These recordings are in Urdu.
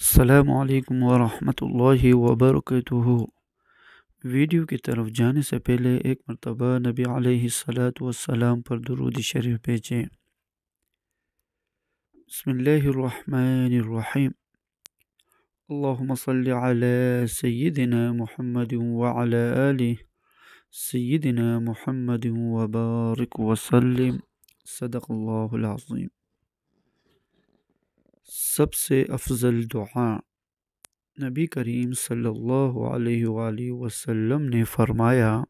السلام علیکم ورحمۃ اللہ وبرکاتہ۔ ویڈیو کی طرف جانے سے پہلے ایک مرتبہ نبی علیہ الصلاۃ والسلام پر درود شریف بھیجیں۔ بسم اللہ الرحمن الرحیم۔ اللہم صلی علی سیدنا محمد وعلی آل سیدنا محمد وبارک وسلم۔ صدق اللہ العظیم۔ سب سے افضل دعا، نبی کریم صلی اللہ علیہ وآلہ وسلم نے فرمایا،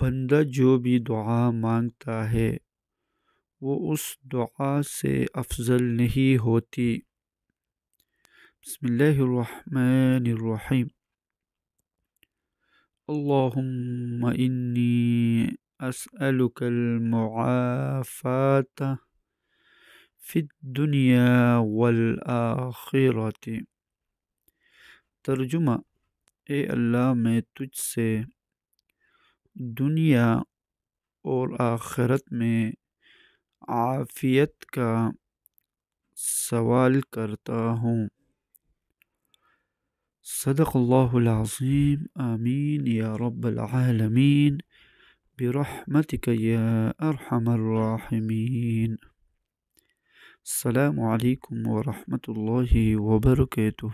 بندہ جو بھی دعا مانگتا ہے وہ اس دعا سے افضل نہیں ہوتی۔ بسم اللہ الرحمن الرحیم۔ اللہم انی اسألک المعافات فی الدنیا والآخرت۔ ترجمہ: اے اللہ، میں تجھ سے دنیا اور آخرت میں عافیت کا سوال کرتا ہوں۔ صدق اللہ العظیم۔ آمین یا رب العالمین برحمتک یا ارحم الراحمین۔ السلام علیکم ورحمۃ اللہ وبرکاتہ۔